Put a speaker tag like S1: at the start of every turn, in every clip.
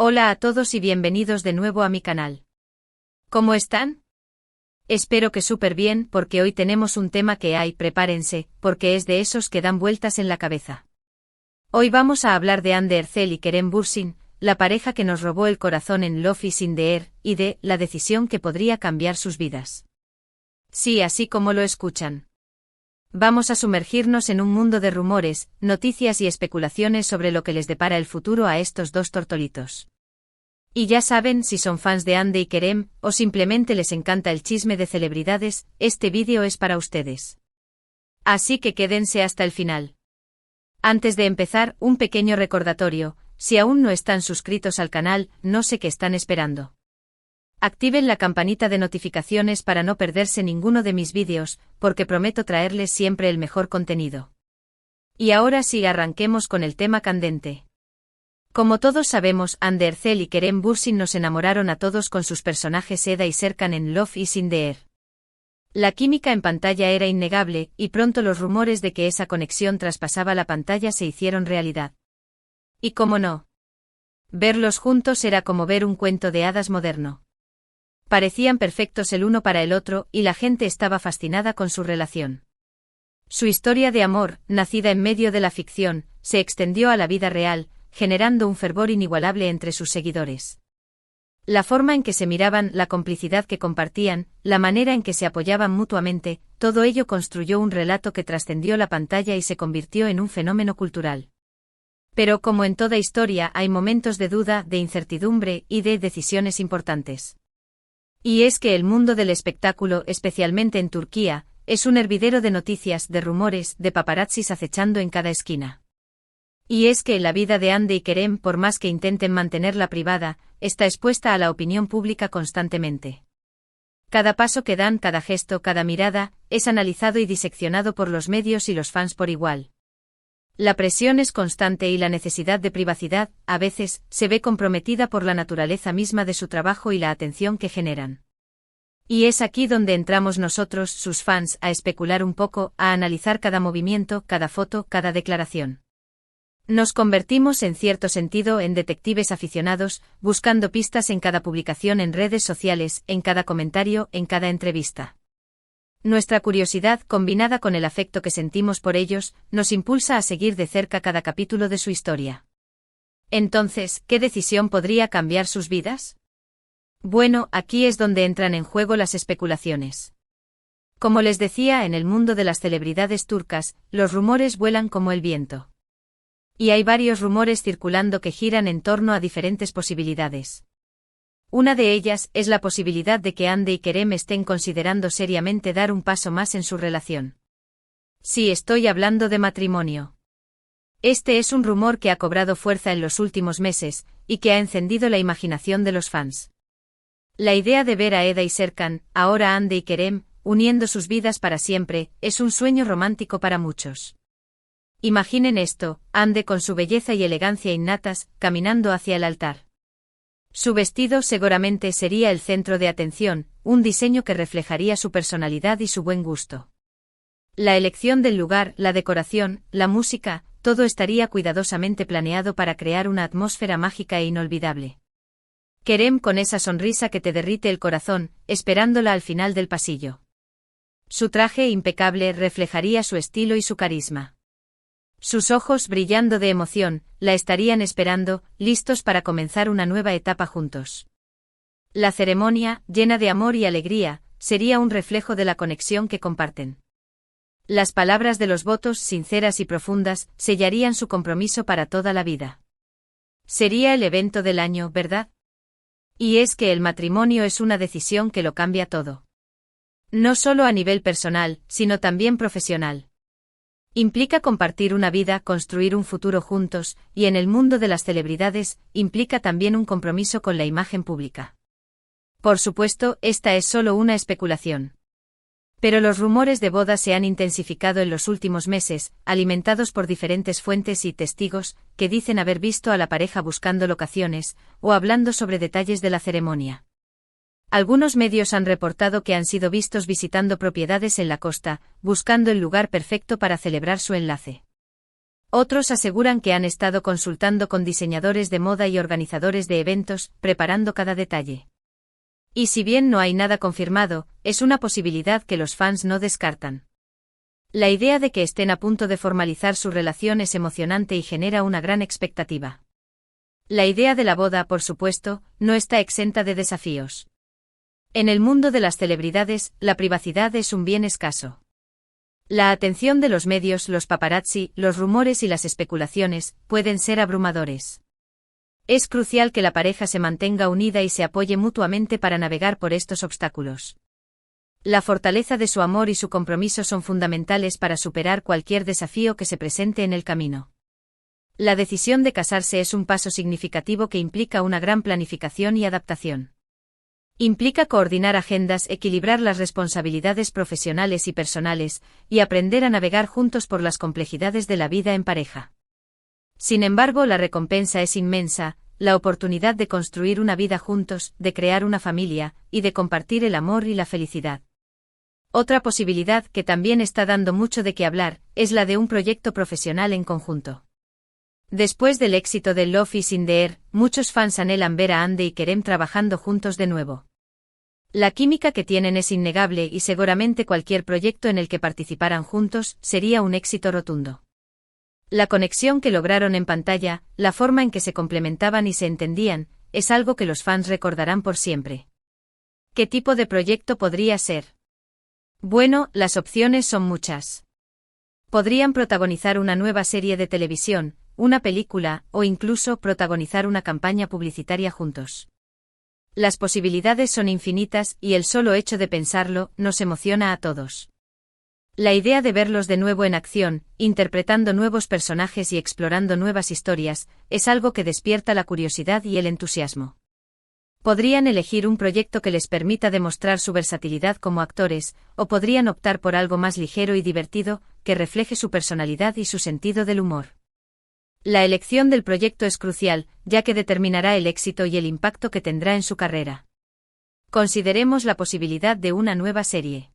S1: Hola a todos y bienvenidos de nuevo a mi canal. ¿Cómo están? Espero que súper bien porque hoy tenemos un tema que prepárense, porque es de esos que dan vueltas en la cabeza. Hoy vamos a hablar de Hande Erçel y Kerem Bürsin, la pareja que nos robó el corazón en Love is in the Air, y de la decisión que podría cambiar sus vidas. Sí, así como lo escuchan. Vamos a sumergirnos en un mundo de rumores, noticias y especulaciones sobre lo que les depara el futuro a estos dos tortolitos. Y ya saben, si son fans de Hande y Kerem, o simplemente les encanta el chisme de celebridades, este vídeo es para ustedes. Así que quédense hasta el final. Antes de empezar, un pequeño recordatorio: si aún no están suscritos al canal, no sé qué están esperando. Activen la campanita de notificaciones para no perderse ninguno de mis vídeos, porque prometo traerles siempre el mejor contenido. Y ahora sí, arranquemos con el tema candente. Como todos sabemos, Hande Erçel y Kerem Bürsin nos enamoraron a todos con sus personajes Eda y Serkan en Love is in the Air. La química en pantalla era innegable, y pronto los rumores de que esa conexión traspasaba la pantalla se hicieron realidad. Y cómo no. Verlos juntos era como ver un cuento de hadas moderno. Parecían perfectos el uno para el otro, y la gente estaba fascinada con su relación. Su historia de amor, nacida en medio de la ficción, se extendió a la vida real, generando un fervor inigualable entre sus seguidores. La forma en que se miraban, la complicidad que compartían, la manera en que se apoyaban mutuamente, todo ello construyó un relato que trascendió la pantalla y se convirtió en un fenómeno cultural. Pero como en toda historia, hay momentos de duda, de incertidumbre y de decisiones importantes. Y es que el mundo del espectáculo, especialmente en Turquía, es un hervidero de noticias, de rumores, de paparazzis acechando en cada esquina. Y es que la vida de Hande y Kerem, por más que intenten mantenerla privada, está expuesta a la opinión pública constantemente. Cada paso que dan, cada gesto, cada mirada, es analizado y diseccionado por los medios y los fans por igual. La presión es constante y la necesidad de privacidad, a veces, se ve comprometida por la naturaleza misma de su trabajo y la atención que generan. Y es aquí donde entramos nosotros, sus fans, a especular un poco, a analizar cada movimiento, cada foto, cada declaración. Nos convertimos en cierto sentido en detectives aficionados, buscando pistas en cada publicación en redes sociales, en cada comentario, en cada entrevista. Nuestra curiosidad, combinada con el afecto que sentimos por ellos, nos impulsa a seguir de cerca cada capítulo de su historia. Entonces, ¿qué decisión podría cambiar sus vidas? Bueno, aquí es donde entran en juego las especulaciones. Como les decía, en el mundo de las celebridades turcas, los rumores vuelan como el viento. Y hay varios rumores circulando que giran en torno a diferentes posibilidades. Una de ellas es la posibilidad de que Hande y Kerem estén considerando seriamente dar un paso más en su relación. Sí, estoy hablando de matrimonio. Este es un rumor que ha cobrado fuerza en los últimos meses, y que ha encendido la imaginación de los fans. La idea de ver a Eda y Serkan, ahora Hande y Kerem, uniendo sus vidas para siempre, es un sueño romántico para muchos. Imaginen esto: Hande con su belleza y elegancia innatas, caminando hacia el altar. Su vestido seguramente sería el centro de atención, un diseño que reflejaría su personalidad y su buen gusto. La elección del lugar, la decoración, la música, todo estaría cuidadosamente planeado para crear una atmósfera mágica e inolvidable. Kerem con esa sonrisa que te derrite el corazón, esperándola al final del pasillo. Su traje impecable reflejaría su estilo y su carisma. Sus ojos brillando de emoción, la estarían esperando, listos para comenzar una nueva etapa juntos. La ceremonia, llena de amor y alegría, sería un reflejo de la conexión que comparten. Las palabras de los votos, sinceras y profundas, sellarían su compromiso para toda la vida. Sería el evento del año, ¿verdad? Y es que el matrimonio es una decisión que lo cambia todo. No solo a nivel personal, sino también profesional. Implica compartir una vida, construir un futuro juntos, y en el mundo de las celebridades, implica también un compromiso con la imagen pública. Por supuesto, esta es solo una especulación. Pero los rumores de boda se han intensificado en los últimos meses, alimentados por diferentes fuentes y testigos, que dicen haber visto a la pareja buscando locaciones, o hablando sobre detalles de la ceremonia. Algunos medios han reportado que han sido vistos visitando propiedades en la costa, buscando el lugar perfecto para celebrar su enlace. Otros aseguran que han estado consultando con diseñadores de moda y organizadores de eventos, preparando cada detalle. Y si bien no hay nada confirmado, es una posibilidad que los fans no descartan. La idea de que estén a punto de formalizar su relación es emocionante y genera una gran expectativa. La idea de la boda, por supuesto, no está exenta de desafíos. En el mundo de las celebridades, la privacidad es un bien escaso. La atención de los medios, los paparazzi, los rumores y las especulaciones, pueden ser abrumadores. Es crucial que la pareja se mantenga unida y se apoye mutuamente para navegar por estos obstáculos. La fortaleza de su amor y su compromiso son fundamentales para superar cualquier desafío que se presente en el camino. La decisión de casarse es un paso significativo que implica una gran planificación y adaptación. Implica coordinar agendas, equilibrar las responsabilidades profesionales y personales, y aprender a navegar juntos por las complejidades de la vida en pareja. Sin embargo, la recompensa es inmensa, la oportunidad de construir una vida juntos, de crear una familia, y de compartir el amor y la felicidad. Otra posibilidad que también está dando mucho de qué hablar, es la de un proyecto profesional en conjunto. Después del éxito de Love is in the Air, muchos fans anhelan ver a Andy y Kerem trabajando juntos de nuevo. La química que tienen es innegable y seguramente cualquier proyecto en el que participaran juntos sería un éxito rotundo. La conexión que lograron en pantalla, la forma en que se complementaban y se entendían, es algo que los fans recordarán por siempre. ¿Qué tipo de proyecto podría ser? Bueno, las opciones son muchas. Podrían protagonizar una nueva serie de televisión, una película, o incluso protagonizar una campaña publicitaria juntos. Las posibilidades son infinitas y el solo hecho de pensarlo nos emociona a todos. La idea de verlos de nuevo en acción, interpretando nuevos personajes y explorando nuevas historias, es algo que despierta la curiosidad y el entusiasmo. Podrían elegir un proyecto que les permita demostrar su versatilidad como actores, o podrían optar por algo más ligero y divertido, que refleje su personalidad y su sentido del humor. La elección del proyecto es crucial, ya que determinará el éxito y el impacto que tendrá en su carrera. Consideremos la posibilidad de una nueva serie.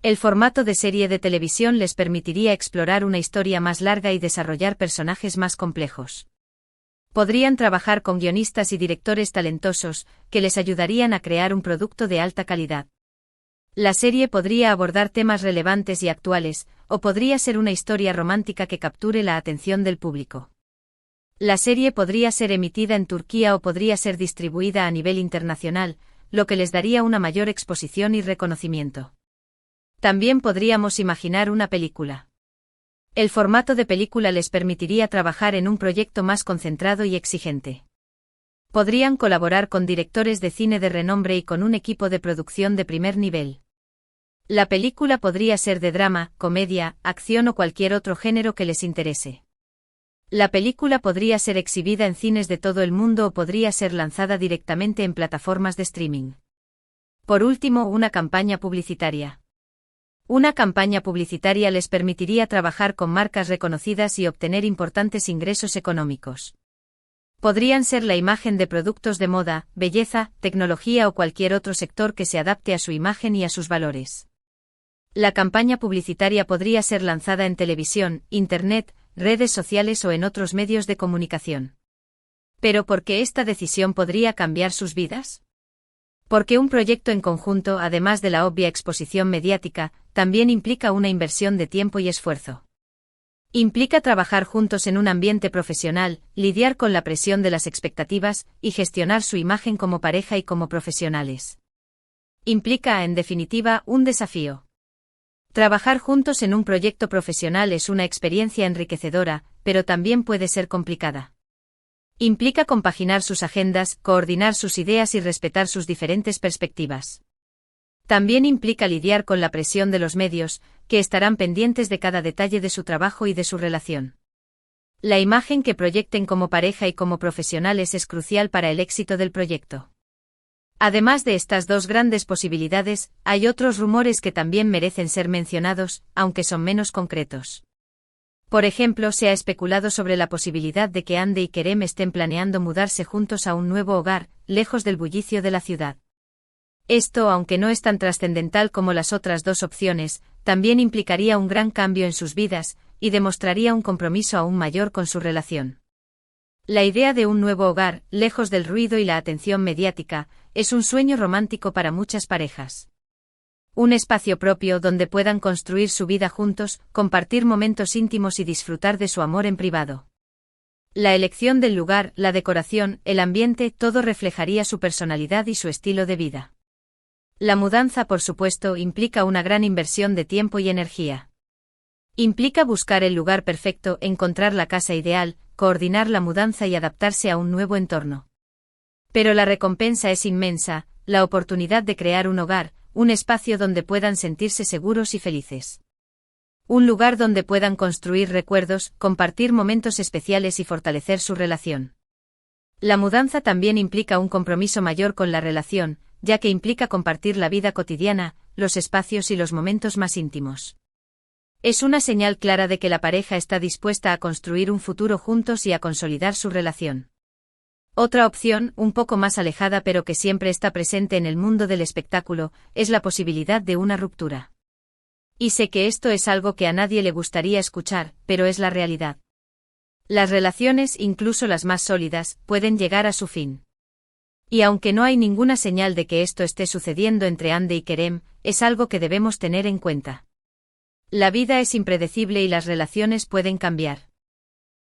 S1: El formato de serie de televisión les permitiría explorar una historia más larga y desarrollar personajes más complejos. Podrían trabajar con guionistas y directores talentosos, que les ayudarían a crear un producto de alta calidad. La serie podría abordar temas relevantes y actuales, o podría ser una historia romántica que capture la atención del público. La serie podría ser emitida en Turquía o podría ser distribuida a nivel internacional, lo que les daría una mayor exposición y reconocimiento. También podríamos imaginar una película. El formato de película les permitiría trabajar en un proyecto más concentrado y exigente. Podrían colaborar con directores de cine de renombre y con un equipo de producción de primer nivel. La película podría ser de drama, comedia, acción o cualquier otro género que les interese. La película podría ser exhibida en cines de todo el mundo o podría ser lanzada directamente en plataformas de streaming. Por último, una campaña publicitaria. Una campaña publicitaria les permitiría trabajar con marcas reconocidas y obtener importantes ingresos económicos. Podrían ser la imagen de productos de moda, belleza, tecnología o cualquier otro sector que se adapte a su imagen y a sus valores. La campaña publicitaria podría ser lanzada en televisión, internet, redes sociales o en otros medios de comunicación. ¿Pero por qué esta decisión podría cambiar sus vidas? Porque un proyecto en conjunto, además de la obvia exposición mediática, también implica una inversión de tiempo y esfuerzo. Implica trabajar juntos en un ambiente profesional, lidiar con la presión de las expectativas, y gestionar su imagen como pareja y como profesionales. Implica, en definitiva, un desafío. Trabajar juntos en un proyecto profesional es una experiencia enriquecedora, pero también puede ser complicada. Implica compaginar sus agendas, coordinar sus ideas y respetar sus diferentes perspectivas. También implica lidiar con la presión de los medios, que estarán pendientes de cada detalle de su trabajo y de su relación. La imagen que proyecten como pareja y como profesionales es crucial para el éxito del proyecto. Además de estas dos grandes posibilidades, hay otros rumores que también merecen ser mencionados, aunque son menos concretos. Por ejemplo, se ha especulado sobre la posibilidad de que Andy y Kerem estén planeando mudarse juntos a un nuevo hogar, lejos del bullicio de la ciudad. Esto, aunque no es tan trascendental como las otras dos opciones, también implicaría un gran cambio en sus vidas, y demostraría un compromiso aún mayor con su relación. La idea de un nuevo hogar, lejos del ruido y la atención mediática, es un sueño romántico para muchas parejas. Un espacio propio donde puedan construir su vida juntos, compartir momentos íntimos y disfrutar de su amor en privado. La elección del lugar, la decoración, el ambiente, todo reflejaría su personalidad y su estilo de vida. La mudanza, por supuesto, implica una gran inversión de tiempo y energía. Implica buscar el lugar perfecto, encontrar la casa ideal, coordinar la mudanza y adaptarse a un nuevo entorno. Pero la recompensa es inmensa, la oportunidad de crear un hogar, un espacio donde puedan sentirse seguros y felices. Un lugar donde puedan construir recuerdos, compartir momentos especiales y fortalecer su relación. La mudanza también implica un compromiso mayor con la relación, ya que implica compartir la vida cotidiana, los espacios y los momentos más íntimos. Es una señal clara de que la pareja está dispuesta a construir un futuro juntos y a consolidar su relación. Otra opción, un poco más alejada pero que siempre está presente en el mundo del espectáculo, es la posibilidad de una ruptura. Y sé que esto es algo que a nadie le gustaría escuchar, pero es la realidad. Las relaciones, incluso las más sólidas, pueden llegar a su fin. Y aunque no hay ninguna señal de que esto esté sucediendo entre Hande y Kerem, es algo que debemos tener en cuenta. La vida es impredecible y las relaciones pueden cambiar.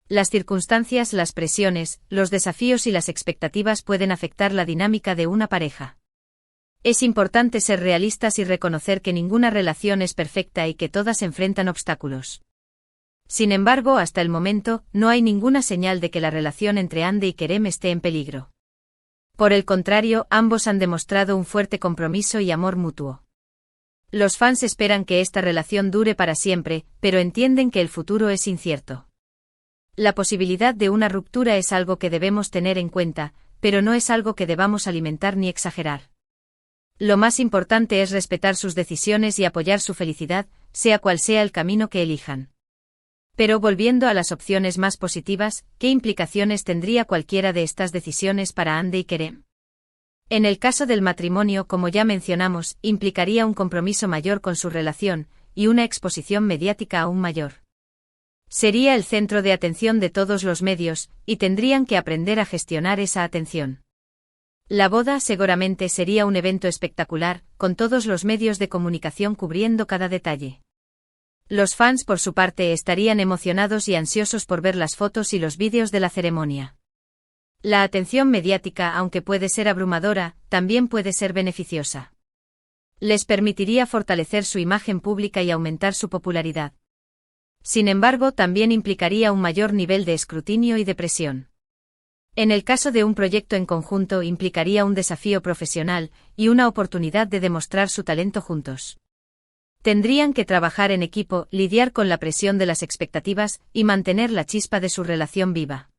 S1: Las circunstancias, las presiones, los desafíos y las expectativas pueden afectar la dinámica de una pareja. Es importante ser realistas y reconocer que ninguna relación es perfecta y que todas enfrentan obstáculos. Sin embargo, hasta el momento, no hay ninguna señal de que la relación entre Hande y Kerem esté en peligro. Por el contrario, ambos han demostrado un fuerte compromiso y amor mutuo. Los fans esperan que esta relación dure para siempre, pero entienden que el futuro es incierto. La posibilidad de una ruptura es algo que debemos tener en cuenta, pero no es algo que debamos alimentar ni exagerar. Lo más importante es respetar sus decisiones y apoyar su felicidad, sea cual sea el camino que elijan. Pero volviendo a las opciones más positivas, ¿qué implicaciones tendría cualquiera de estas decisiones para Hande y Kerem? En el caso del matrimonio, como ya mencionamos, implicaría un compromiso mayor con su relación, y una exposición mediática aún mayor. Sería el centro de atención de todos los medios, y tendrían que aprender a gestionar esa atención. La boda seguramente sería un evento espectacular, con todos los medios de comunicación cubriendo cada detalle. Los fans, por su parte, estarían emocionados y ansiosos por ver las fotos y los vídeos de la ceremonia. La atención mediática, aunque puede ser abrumadora, también puede ser beneficiosa. Les permitiría fortalecer su imagen pública y aumentar su popularidad. Sin embargo, también implicaría un mayor nivel de escrutinio y de presión. En el caso de un proyecto en conjunto, implicaría un desafío profesional y una oportunidad de demostrar su talento juntos. Tendrían que trabajar en equipo, lidiar con la presión de las expectativas y mantener la chispa de su relación viva.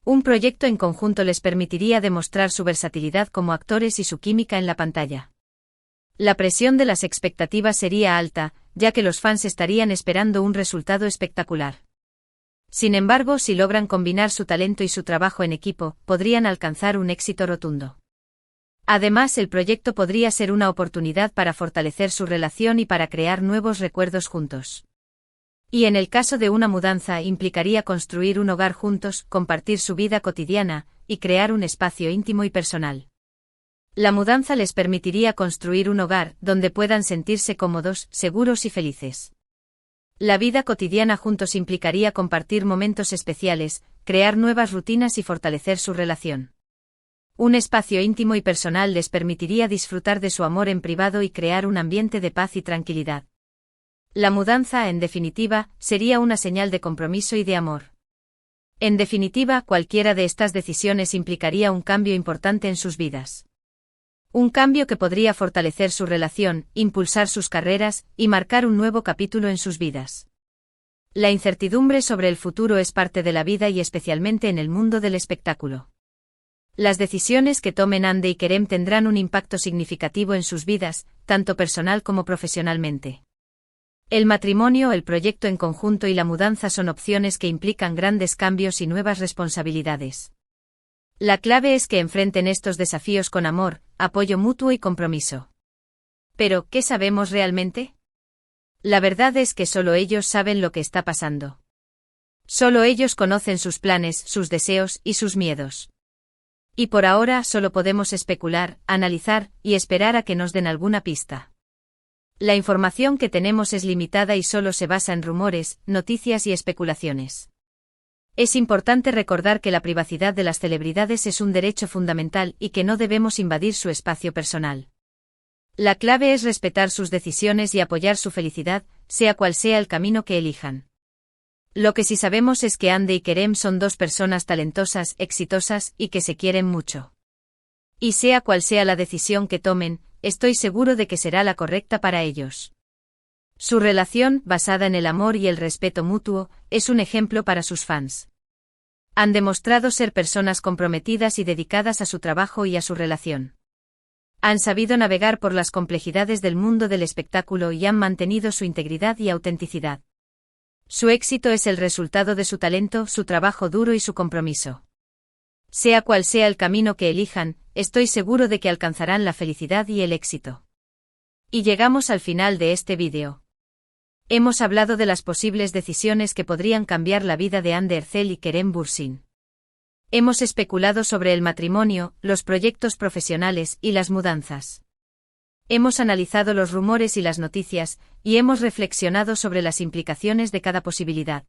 S1: Un proyecto en conjunto les permitiría demostrar su versatilidad como actores y su química en la pantalla. La presión de las expectativas sería alta, ya que los fans estarían esperando un resultado espectacular. Sin embargo, si logran combinar su talento y su trabajo en equipo, podrían alcanzar un éxito rotundo. Además, el proyecto podría ser una oportunidad para fortalecer su relación y para crear nuevos recuerdos juntos. Y en el caso de una mudanza, implicaría construir un hogar juntos, compartir su vida cotidiana, y crear un espacio íntimo y personal. La mudanza les permitiría construir un hogar donde puedan sentirse cómodos, seguros y felices. La vida cotidiana juntos implicaría compartir momentos especiales, crear nuevas rutinas y fortalecer su relación. Un espacio íntimo y personal les permitiría disfrutar de su amor en privado y crear un ambiente de paz y tranquilidad. La mudanza, en definitiva, sería una señal de compromiso y de amor. En definitiva, cualquiera de estas decisiones implicaría un cambio importante en sus vidas. Un cambio que podría fortalecer su relación, impulsar sus carreras y marcar un nuevo capítulo en sus vidas. La incertidumbre sobre el futuro es parte de la vida y especialmente en el mundo del espectáculo. Las decisiones que tomen Hande y Kerem tendrán un impacto significativo en sus vidas, tanto personal como profesionalmente. El matrimonio, el proyecto en conjunto y la mudanza son opciones que implican grandes cambios y nuevas responsabilidades. La clave es que enfrenten estos desafíos con amor, apoyo mutuo y compromiso. Pero, ¿qué sabemos realmente? La verdad es que solo ellos saben lo que está pasando. Solo ellos conocen sus planes, sus deseos y sus miedos. Y por ahora solo podemos especular, analizar y esperar a que nos den alguna pista. La información que tenemos es limitada y solo se basa en rumores, noticias y especulaciones. Es importante recordar que la privacidad de las celebridades es un derecho fundamental y que no debemos invadir su espacio personal. La clave es respetar sus decisiones y apoyar su felicidad, sea cual sea el camino que elijan. Lo que sí sabemos es que Hande y Kerem son dos personas talentosas, exitosas y que se quieren mucho. Y sea cual sea la decisión que tomen, estoy seguro de que será la correcta para ellos. Su relación, basada en el amor y el respeto mutuo, es un ejemplo para sus fans. Han demostrado ser personas comprometidas y dedicadas a su trabajo y a su relación. Han sabido navegar por las complejidades del mundo del espectáculo y han mantenido su integridad y autenticidad. Su éxito es el resultado de su talento, su trabajo duro y su compromiso. Sea cual sea el camino que elijan, estoy seguro de que alcanzarán la felicidad y el éxito. Y llegamos al final de este vídeo. Hemos hablado de las posibles decisiones que podrían cambiar la vida de Hande Erçel y Kerem Bürsin. Hemos especulado sobre el matrimonio, los proyectos profesionales y las mudanzas. Hemos analizado los rumores y las noticias, y hemos reflexionado sobre las implicaciones de cada posibilidad.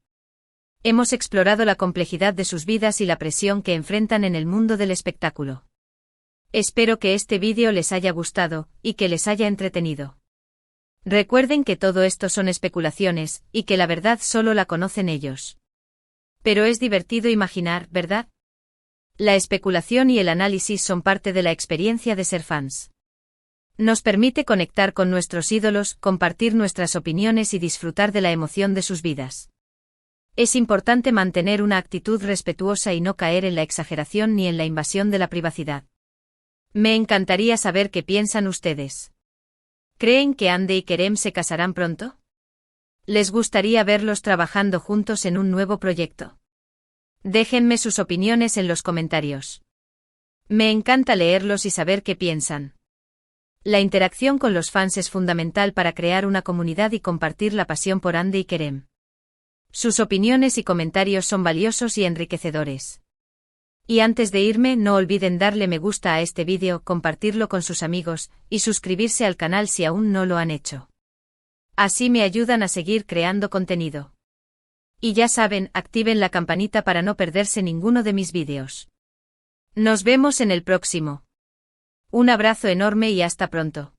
S1: Hemos explorado la complejidad de sus vidas y la presión que enfrentan en el mundo del espectáculo. Espero que este vídeo les haya gustado, y que les haya entretenido. Recuerden que todo esto son especulaciones, y que la verdad solo la conocen ellos. Pero es divertido imaginar, ¿verdad? La especulación y el análisis son parte de la experiencia de ser fans. Nos permite conectar con nuestros ídolos, compartir nuestras opiniones y disfrutar de la emoción de sus vidas. Es importante mantener una actitud respetuosa y no caer en la exageración ni en la invasión de la privacidad. Me encantaría saber qué piensan ustedes. ¿Creen que Hande y Kerem se casarán pronto? ¿Les gustaría verlos trabajando juntos en un nuevo proyecto? Déjenme sus opiniones en los comentarios. Me encanta leerlos y saber qué piensan. La interacción con los fans es fundamental para crear una comunidad y compartir la pasión por Hande y Kerem. Sus opiniones y comentarios son valiosos y enriquecedores. Y antes de irme, no olviden darle me gusta a este vídeo, compartirlo con sus amigos, y suscribirse al canal si aún no lo han hecho. Así me ayudan a seguir creando contenido. Y ya saben, activen la campanita para no perderse ninguno de mis vídeos. Nos vemos en el próximo. Un abrazo enorme y hasta pronto.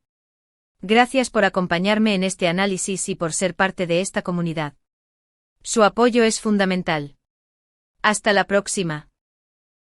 S1: Gracias por acompañarme en este análisis y por ser parte de esta comunidad. Su apoyo es fundamental. Hasta la próxima.